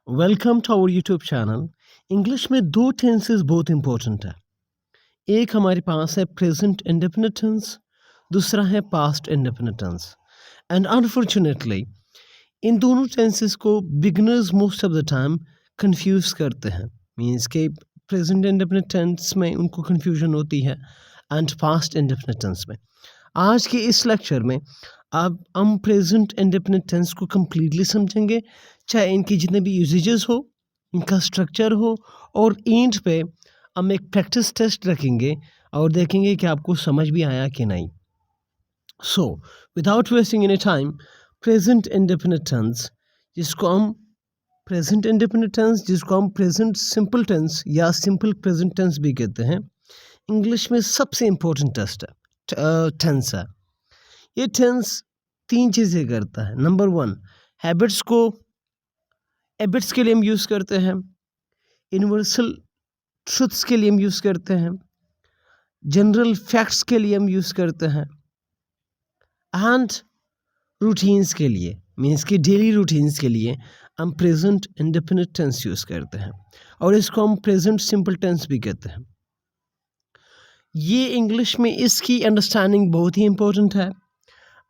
Welcome to our YouTube channel. English में दो tenses बहुत इंपॉर्टेंट है। एक हमारे पास है प्रेजेंट इंडेफिनिट टेंस, दूसरा है past indefinite tense. And unfortunately इन दोनों टेंसेस को beginners most of the time confuse करते हैं। मींस के प्रेजेंट इंडेफिनिट टेंस में उनको कंफ्यूजन होती है एंड पास्ट इंडेफिनिट टेंस में। आज के इस लेक्चर में अब हम प्रेजेंट इंडेफिनिट टेंस को कम्प्लीटली समझेंगे, चाहे इनकी जितने भी यूजेजेस हो, इनका स्ट्रक्चर हो, और एंड पे हम एक प्रैक्टिस टेस्ट रखेंगे और देखेंगे कि आपको समझ भी आया कि नहीं। So without wasting any time, present indefinite tense जिसको हम प्रेजेंट सिंपल टेंस या सिंपल प्रेजेंट टेंस भी कहते हैं, इंग्लिश में सबसे इम्पोर्टेंट टेंस है। ये टेंस तीन चीज़ें करता है। नंबर वन, हैबिट्स के लिए हम यूज़ करते हैं, यूनिवर्सल ट्रुथ्स के लिए हम यूज़ करते हैं, जनरल फैक्ट्स के लिए हम यूज़ करते हैं, एंड रूटीन्स के लिए, मीन्स कि डेली रूटीन्स के लिए हम प्रेजेंट इंडेफिनिट टेंस यूज़ करते हैं, और इसको हम प्रेजेंट सिंपल टेंस भी कहते हैं। ये इंग्लिश में इसकी अंडरस्टैंडिंग बहुत ही इम्पोर्टेंट है।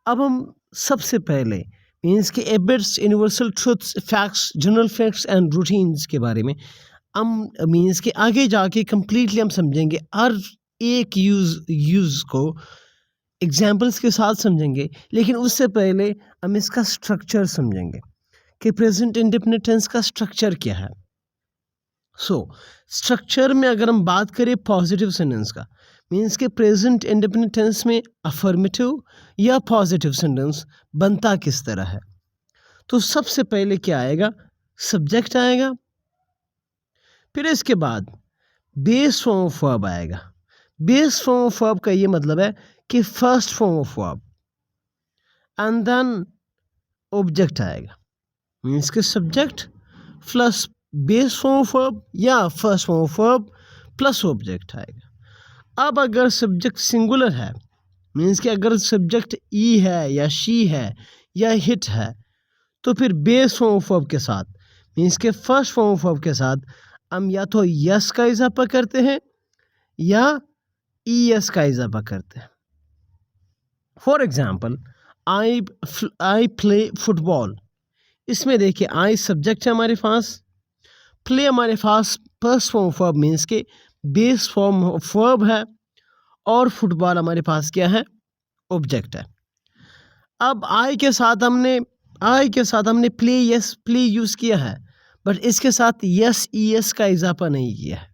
अब हम सबसे पहले मीन्स के habits, universal truths, facts, general facts and routines के बारे में हम मीन्स के आगे जाके कम्प्लीटली हम समझेंगे। हर एक यूज़ को एग्जाम्पल्स के साथ समझेंगे, लेकिन उससे पहले हम इसका स्ट्रक्चर समझेंगे कि प्रेजेंट इंडेफिनिट टेंस का स्ट्रक्चर क्या है। स्ट्रक्चर में अगर हम बात करें पॉजिटिव सेंटेंस का, मीन्स के प्रेजेंट इंडेफिनिट टेंस में अफर्मेटिव या पॉजिटिव सेंटेंस बनता किस तरह है। तो सबसे पहले क्या आएगा? सब्जेक्ट आएगा, फिर इसके बाद बेस फॉर्म ऑफ वर्ब आएगा। बेस फॉर्म ऑफ वर्ब का ये मतलब है कि first form of verb, and then object आएगा। मीन्स के subject plus base form of verb या first form of verb plus object आएगा। अब अगर सब्जेक्ट सिंगुलर है, मीन्स कि अगर सब्जेक्ट ई है या शी है या हिट है, तो फिर बेस फॉर्म ऑफ वर्ब के साथ, मीन्स के फर्स्ट फॉर्म ऑफ वर्ब के साथ हम या तो यस का इजाफा करते हैं या ई एस का इजाफा करते हैं। For example, I play football. इसमें देखिए, आई सब्जेक्ट है हमारे पास, प्ले हमारे पास first form of verb means के बेस फॉर्म ऑफ वर्ब है, और फुटबॉल हमारे पास क्या है? ऑब्जेक्ट है। अब आई के साथ हमने प्ले यूज़ किया है, बट इसके साथ यस ई एस का इजाफा नहीं किया है,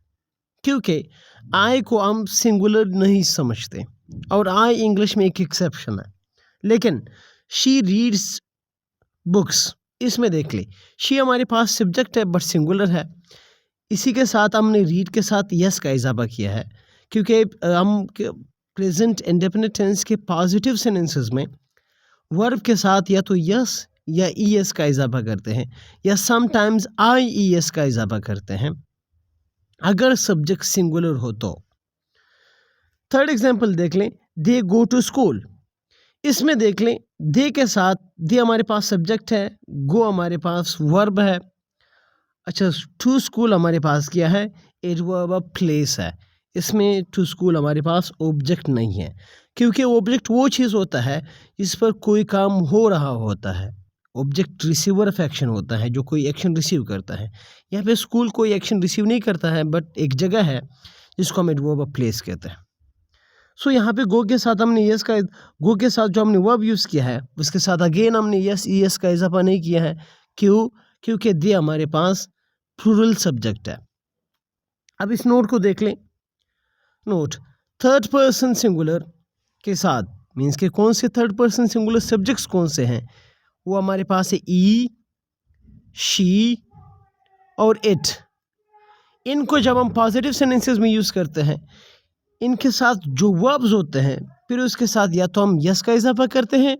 क्योंकि आई को हम सिंगुलर नहीं समझते, और आई इंग्लिश में एक एक्सेप्शन है। लेकिन शी रीड्स बुक्स, इसमें देख ले, शी हमारे पास सब्जेक्ट है बट सिंगुलर है। इसी के साथ हमने रीड के साथ यस का इजाफा किया है, क्योंकि हम प्रेजेंट इंडेफिनिट टेंस के पॉजिटिव सेंटेंसेस में वर्ब के साथ या तो यस या ई एस का इजाफा करते हैं, या समटाइम्स आई ई एस का इजाफा करते हैं अगर सब्जेक्ट सिंगुलर हो तो। थर्ड एग्जाम्पल देख लें, दे गो टू स्कूल। इसमें देख लें, दे के साथ दे हमारे पास सब्जेक्ट है, गो हमारे पास वर्ब है। अच्छा, टू स्कूल हमारे पास क्या है? एडवर्ब ऑफ प्लेस है। इसमें टू स्कूल हमारे पास ऑब्जेक्ट नहीं है, क्योंकि ऑब्जेक्ट वो चीज़ होता है जिस पर कोई काम हो रहा होता है। ऑब्जेक्ट रिसीवर ऑफ एक्शन होता है, जो कोई एक्शन रिसीव करता है। यहाँ पे स्कूल कोई एक्शन रिसीव नहीं करता है, बट एक जगह है जिसको हम एडवर्ब ऑफ प्लेस कहते हैं। सो यहाँ पे गो के साथ हमने यस का, गो के साथ जो हमने वर्ब यूज़ किया है उसके साथ अगेन हमने यस ई एस का इजाफा नहीं किया है। क्यों? क्योंकि दे हमारे पास प्लूरल सब्जेक्ट है। अब इस नोट को देख लें। नोट, थर्ड पर्सन सिंगुलर के साथ, मीन्स के कौन से थर्ड पर्सन सिंगुलर सब्जेक्ट्स कौन से हैं? वो हमारे पास है ई, शी और इट। इनको जब हम पॉजिटिव सेंटेंसेस में यूज़ करते हैं, इनके साथ जो वर्ब्स होते हैं, फिर उसके साथ या तो हम यस का इजाफा करते हैं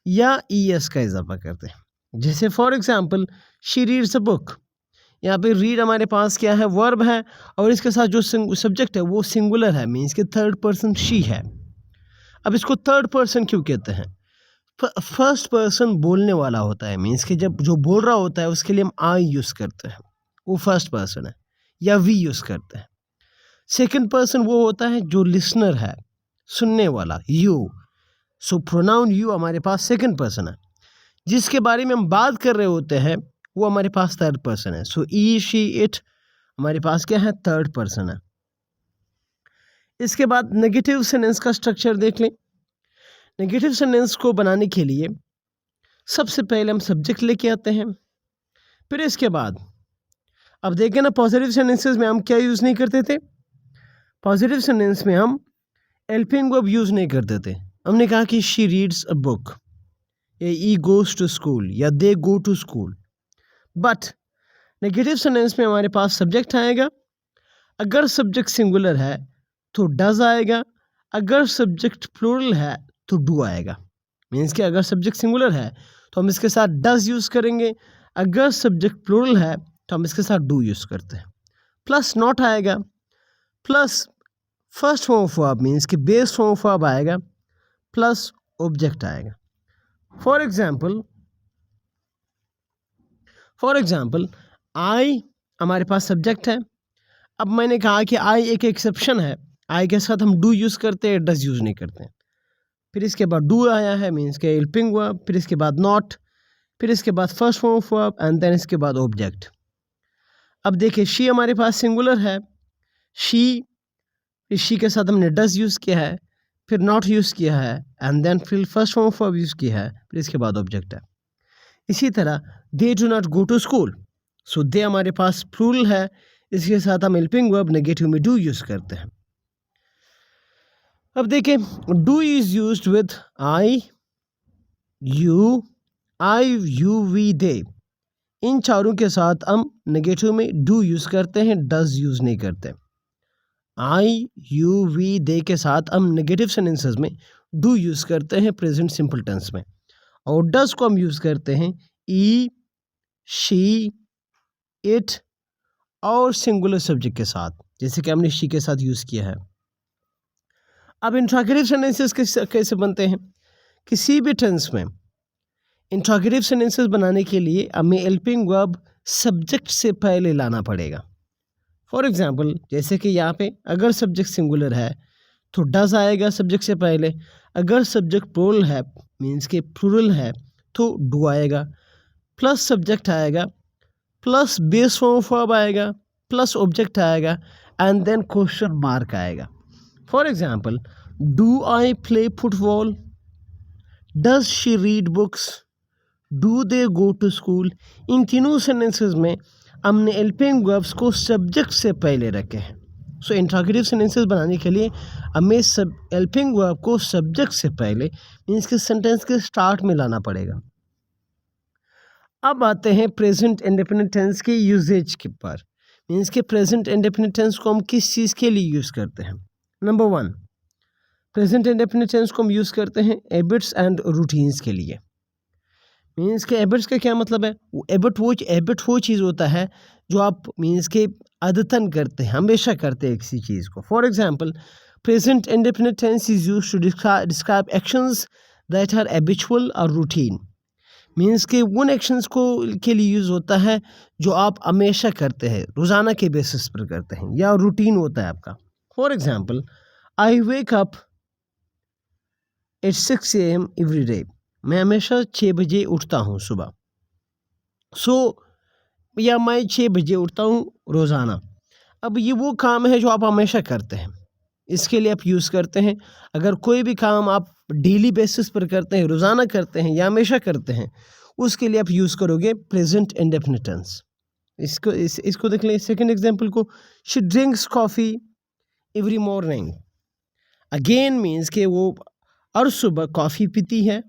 या ई एस का इजाफा करते हैं। जैसे for example, she reads a book. यहाँ पे रीड हमारे पास क्या है? वर्ब है, और इसके साथ जो सब्जेक्ट है वो सिंगुलर है, मीन्स के थर्ड पर्सन शी है। अब इसको थर्ड पर्सन क्यों कहते हैं? फर्स्ट पर्सन बोलने वाला होता है, मीन्स कि जब जो बोल रहा होता है उसके लिए हम आई यूज़ करते हैं, वो फर्स्ट पर्सन है, या वी यूज़ करते हैं। सेकंड पर्सन वो होता है जो लिसनर है, सुनने वाला, यू। सो प्रोनाउन यू हमारे पास सेकंड पर्सन है। जिसके बारे में हम बात कर रहे होते हैं वो हमारे पास थर्ड पर्सन है। सो ई, शी, इट हमारे पास क्या है, थर्ड पर्सन है। इसके बाद नेगेटिव सेंटेंस का स्ट्रक्चर देख लें। नेगेटिव सेंटेंस को बनाने के लिए सबसे पहले हम सब्जेक्ट लेके आते हैं, फिर इसके बाद अब देखें ना, पॉजिटिव सेंटेंसेस में हम क्या यूज़ नहीं करते थे, पॉजिटिव सेंटेंस में हम हेल्पिंग वर्ब यूज़ नहीं करते थे। हमने कहा कि शी रीड्स अ बुक, या ई गोज़ टू स्कूल, या they go to school. But negative sentence में हमारे पास सब्जेक्ट आएगा, अगर सब्जेक्ट सिंगुलर है तो डज आएगा, अगर सब्जेक्ट प्लूरल है तो डू आएगा। मीन्स कि अगर सब्जेक्ट सिंगुलर है तो हम इसके साथ डज यूज़ करेंगे, अगर सब्जेक्ट प्लूरल है तो हम इसके साथ डू यूज़ करते हैं। प्लस नॉट आएगा, plus first form of verb means कि बेस फॉर्म ऑफ वर्ब आएगा, प्लस ऑब्जेक्ट आएगा। फॉर एग्जाम्पल आई हमारे पास सब्जेक्ट है। अब मैंने कहा कि आई एक एक्सेप्शन है, आई के साथ हम डू यूज़ करते हैं, डज यूज़ नहीं करते हैं। फिर इसके बाद डू आया है, मीन्स के हेल्पिंग वर्ब, फिर इसके बाद नॉट, फिर इसके बाद first form of verb, and then इसके बाद ऑब्जेक्ट। अब देखिए शी हमारे पास सिंगुलर है, शी के साथ हमने डज यूज़ किया है, फिर नॉट यूज़ किया है, एंड देन फिर first form of verb use किया है, फिर इसके बाद ऑब्जेक्ट है। इसी तरह they do not go to school, so they हमारे पास प्लूरल है, इसके साथ हम हेल्पिंग वर्ब नेगेटिव में डू यूज़ करते हैं। अब देखें, do is used with I, you, we, they. इन चारों के साथ हम नेगेटिव में डू यूज़ करते हैं, डज यूज़ नहीं करते। आई, यू, वी, दे के साथ हम नेगेटिव सेंटेंसेस में डू यूज़ करते हैं प्रेजेंट सिंपल टेंस में, और डज को हम यूज़ करते हैं ई, शी, इट और सिंगुलर सब्जेक्ट के साथ, जैसे कि हमने शी के साथ यूज़ किया है। अब इंट्रोगेटिव सेंटेंसेस कैसे बनते हैं? किसी भी टेंस में इंट्रोगेटिव सेंटेंसेस बनाने के लिए हमें हेल्पिंग वर्ब सब्जेक्ट से पहले लाना पड़ेगा। फॉर एग्जांपल, जैसे कि यहाँ पे अगर सब्जेक्ट सिंगुलर है तो डज आएगा सब्जेक्ट से पहले, अगर सब्जेक्ट प्लूरल है मीन्स के प्लूरल है तो डू आएगा, प्लस सब्जेक्ट आएगा, plus base form of verb आएगा, प्लस ऑब्जेक्ट आएगा, एंड देन क्वेश्चन मार्क आएगा। For example, do I play football, does she read books, do they go to school. इन तीनों सेंटेंसेस में हमने हेल्पिंग वर्ब्स को subject से पहले रखे हैं। सो इंट्रोगेटिव सेंटेंसेस बनाने के लिए हमें सब हेल्पिंग वर्ब को सब्जेक्ट से पहले मीन्स के सेंटेंस के स्टार्ट में लाना पड़ेगा। अब आते हैं प्रेजेंट इंडेफिनिट टेंस के यूजेज के पर, मीन्स के प्रेजेंट इंडेफिनिट टेंस को हम किस चीज़ के लिए यूज़ करते हैं। नंबर 1, प्रेजेंट इंडेफिनिट टेंस को हम यूज़ करते हैं हैबिट्स एंड रूटीन्स के लिए। मीन्स के हैबिट्स का क्या मतलब है? हैबिट वो चीज़ होता है जो आप मीन्स के आदतन करते हैं, हमेशा करते हैं किसी चीज़ को। For example, present indefinite tense is used to describe actions that are habitual और रूटीन। मीन्स के उन एक्शंस को के लिए यूज़ होता है जो आप हमेशा करते हैं, रोज़ाना के बेसिस पर करते हैं, या रूटीन होता है आपका। For example, I wake up at 6 AM every day. मैं हमेशा 6 बजे उठता हूँ सुबह। या मैं 6 बजे उठता हूँ रोज़ाना। अब ये वो काम है जो आप हमेशा करते हैं, इसके लिए आप यूज़ करते हैं। अगर कोई भी काम आप डेली बेसिस पर करते हैं, रोज़ाना करते हैं या हमेशा करते हैं, उसके लिए आप यूज़ करोगे प्रेजेंट इंडेफिनिट टेंस। इसको देख लें, सेकंड एग्जांपल को, she drinks coffee every morning. Again means के वो हर सुबह कॉफ़ी पीती है।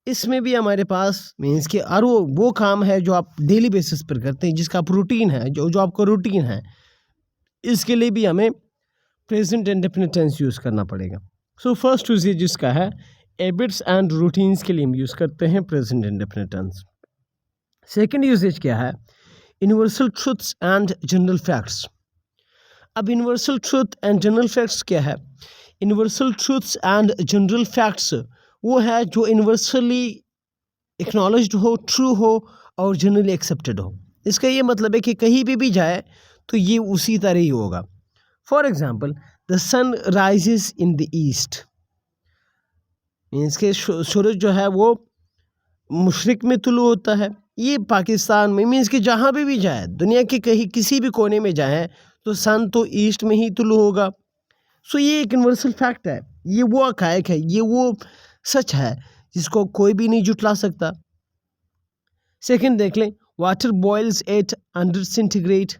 इसमें भी हमारे पास मीन्स के और वो काम है जो आप डेली बेसिस पर करते हैं, जिसका आप रूटीन है, जो आपका रूटीन है, इसके लिए भी हमें प्रेजेंट इंडेफिनिट टेंस यूज़ करना पड़ेगा। सो फर्स्ट यूजेज जिसका है हैबिट्स एंड रूटीन्स के लिए हम यूज़ करते हैं present indefinite tense. Second usages क्या है? Universal truths and general facts. अब universal truth and general facts क्या है? Universal truths and general facts वो है जो यूनिवर्सली एक्नॉलेज्ड हो, ट्रू हो और जनरली एक्सेप्टेड हो। इसका ये मतलब है कि कहीं भी जाए तो ये उसी तरह ही होगा। For example, the sun rises in the east, means के सूरज जो है वो मशरिक में तुलू होता है। ये पाकिस्तान में मीन्स कि जहाँ भी जाए, दुनिया के कहीं किसी भी कोने में जाए तो सन तो ईस्ट में ही तुलू होगा। सो ये एक यूनिवर्सल फैक्ट है, ये वो हक़ाइक़ है, ये वो सच है जिसको कोई भी नहीं जुटला सकता। सेकंड देख लें, वाटर बॉयल्स एट 100 सेंटीग्रेड,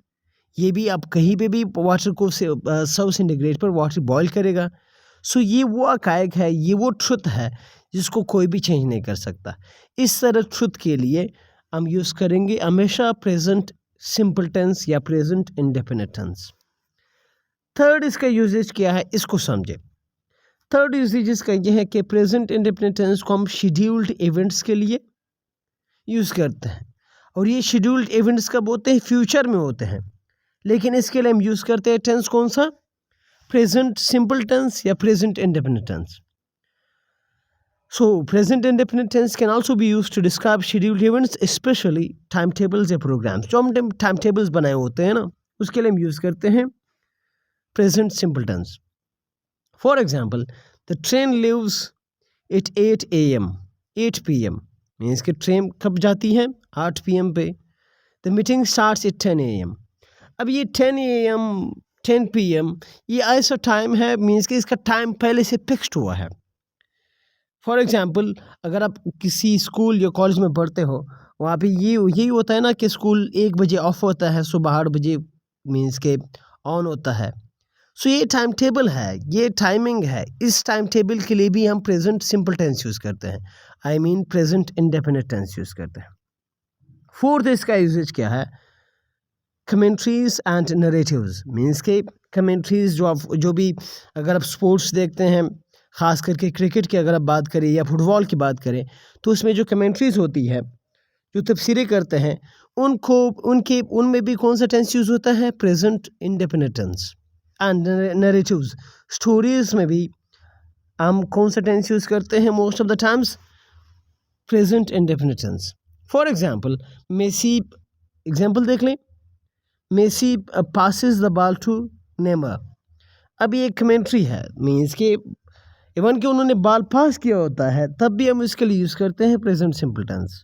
ये भी आप कहीं पे भी वाटर को 100 सेंटीग्रेड पर वाटर बॉयल करेगा। सो ये वो हक़ाइक़ है, ये वो ट्रुथ है जिसको कोई भी चेंज नहीं कर सकता। इस तरह ट्रुथ के लिए हम यूज़ करेंगे हमेशा प्रेजेंट सिंपल टेंस या प्रेजेंट इंडेफिनिट टेंस। थर्ड इसका यूजेज क्या है, इसको समझे। थर्ड यूजेज इसका ये है कि प्रेजेंट इंडेफिनिट टेंस को हम शेड्यूल्ड इवेंट्स के लिए यूज़ करते हैं, और ये शेड्यूल्ड इवेंट्स कब होते हैं, फ्यूचर में होते हैं। लेकिन इसके लिए हम यूज़ करते हैं टेंस कौन सा, प्रेजेंट सिंपल टेंस या present indefinite tense. So present indefinite tense can also be used to describe scheduled events, especially timetables या programs। जो हम टाइम टेबल्स बनाए होते हैं ना, उसके लिए हम यूज़ करते हैं present simple tense। For example, the train leaves at 8 AM, 8 PM means कि ट्रेन कब जाती है, 8 PM पे। The meeting starts at 10 AM। अब ये 10 AM 10 PM ये ऐसा टाइम है मीन्स कि इसका टाइम पहले से फिक्स्ड हुआ है। फॉर एग्ज़ाम्पल, अगर आप किसी स्कूल या कॉलेज में पढ़ते हो, वहाँ पे यही होता है ना कि स्कूल 1 बजे ऑफ होता है, सुबह 8 बजे मीन्स के ऑन होता है। सो ये टाइम टेबल है, ये टाइमिंग है। इस टाइम टेबल के लिए भी हम प्रेजेंट सिंपल टेंस यूज़ करते हैं, I mean present indefinite tense use करते हैं। फोर्थ इसका यूजेज क्या है, कमेंट्रीज एंड नरेटिव्स, मीन्स के कमेंट्रीज जो भी अगर आप स्पोर्ट्स देखते हैं, ख़ास करके क्रिकेट की अगर आप बात करें या फुटबॉल की बात करें, तो उसमें जो कमेंट्रीज़ होती है, जो तफसीरें करते हैं, उनमें भी कौन सा टेंस यूज़ होता है, present indefinite tense. And narratives, stories में भी हम कौन सा टेंस यूज़ करते हैं, most of the times present indefinite tense. For example, Messi, example देख लें, Messi passes the ball to Neymar. अब ये कमेंट्री है, मीन्स के इवन कि उन्होंने बॉल पास किया होता है, तब भी हम इसके लिए यूज़ करते हैं present simple tense.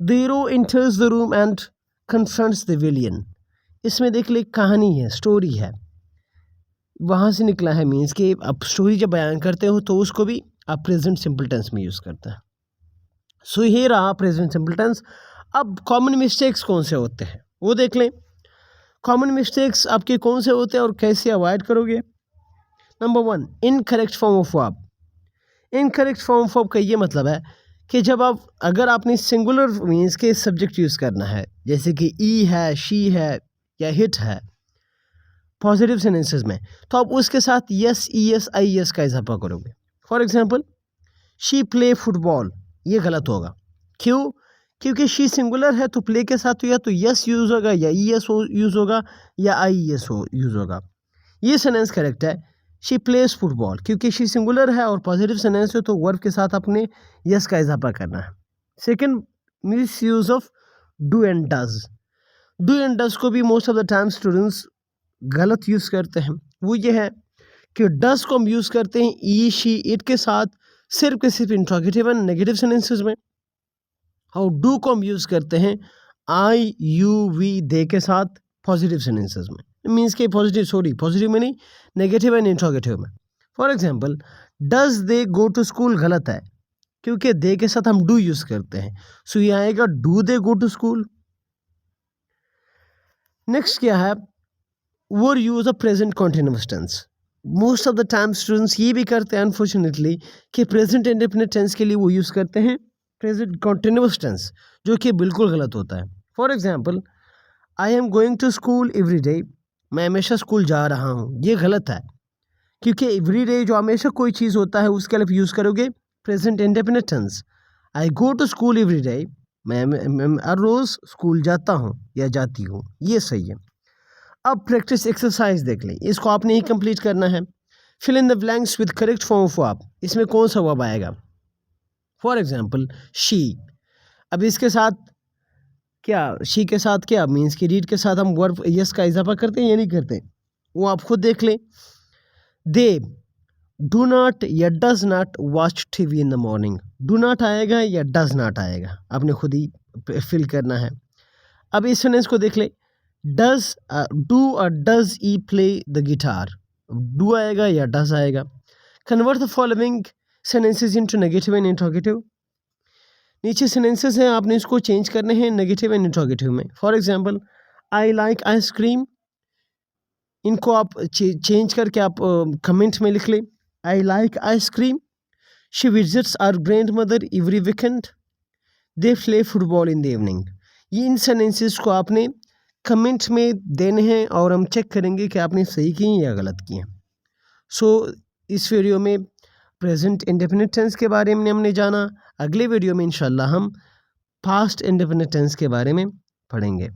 The hero enters the room and confronts the villain, इसमें देख ले कहानी है, स्टोरी है, वहाँ से निकला है, मीन्स कि आप स्टोरी जब बयान करते हो तो उसको भी आप प्रेजेंट सिंपल टेंस में यूज़ करते हैं। सो ये रहा प्रेजेंट सिंपल टेंस। अब कॉमन मिस्टेक्स कौन से होते हैं वो देख लें। कॉमन मिस्टेक्स आपके कौन से होते हैं और कैसे अवॉइड करोगे। Number 1, incorrect form of verb. Incorrect form of verb का ये मतलब है कि जब अगर आपने सिंगुलर मीन्स के सब्जेक्ट यूज़ करना है, जैसे कि ई है, शी है या हिट है पॉजिटिव सेंटेंसेस में, तो आप उसके साथ yes, E S, I S का इजाफा करोगे। For example, she play football, ये गलत होगा। क्यों? क्योंकि शी सिंगुलर है तो प्ले के साथ तो या तो यस यूज़ होगा या ई एस यूज़ होगा या आई एस यूज़ होगा। ये सेंटेंस करेक्ट है, शी प्लेस फुटबॉल, क्योंकि शी सिंगुलर है और पॉजिटिव सेंटेंस है तो वर्ब के साथ अपने यस का इजाफा करना है। Second, miss use of do and does. Do and does को भी most of the time students गलत यूज़ करते हैं। वो ये है कि डज को हम यूज़ करते हैं ई, शी, इट के साथ सिर्फ के सिर्फ इंट्रोगेटिव एंड नेगेटिव सेंटेंसेस में, और डू को हम यूज़ करते हैं आई, यू, वी, दे के साथ पॉजिटिव सेंटेंसेस में, मीन्स के पॉजिटिव में नहीं, नेगेटिव एंड इंट्रोगेटिव में। For example, does they go to school गलत है क्योंकि दे के साथ हम डू यूज़ करते हैं। सो ये आएगा do they go to school. Next क्या है, वो use of present continuous tense. Most of the time students ये भी करते हैं अनफॉर्चुनेटली कि प्रेजेंट इंडेफिनिट टेंस के लिए वो यूज़ करते हैं प्रेजेंट कॉन्टिन्यूअस टेंस, जो कि बिल्कुल गलत होता है। For example, I am going to school every day, मैं हमेशा स्कूल जा रहा हूँ, ये गलत है क्योंकि एवरी डे जो हमेशा कोई चीज़ होता है उसके लिए यूज़ करोगे present indefinite tense. I go to school every day, मैं हर रोज़ स्कूल जाता हूँ या जाती हूँ, ये सही है। अब प्रैक्टिस एक्सरसाइज देख लें, इसको आपने ही कंप्लीट करना है। Fill in the blanks with correct form of verb, इसमें कौन सा वर्ब आएगा। फॉर एग्जाम्पल शी, अब इसके साथ क्या, शी के साथ क्या मीन्स कि रीड के साथ हम वर्ब यस का इजाफा करते हैं या नहीं करते, वो आप खुद देख लें। दे डू नॉट या does not watch TV in the morning, do not आएगा या डज नॉट आएगा, आपने खुद ही फिल करना है। अब इस सेंटेंस को देख ले, डज डू और does he play the guitar, do आएगा या डज आएगा। Convert the following sentences into negative and interrogative, नीचे सेंटेंसेस हैं, आपने इसको चेंज करने हैं नेगेटिव एंड इंट्रोगेटिव में। For example I like ice cream, इनको आप चेंज करके आप कमेंट में लिख लें, I like ice cream. She visits our grandmother every weekend, they play football in the evening. ये इन सेंटेंसेस को आपने कमेंट में देने हैं और हम चेक करेंगे कि आपने सही किए या गलत किए। सो इस वीडियो में प्रेजेंट इंडेफिनिट टेंस के बारे में हमने जाना। अगले वीडियो में इंशाल्लाह हम पास्ट इंडेफिनिट टेंस के बारे में पढ़ेंगे।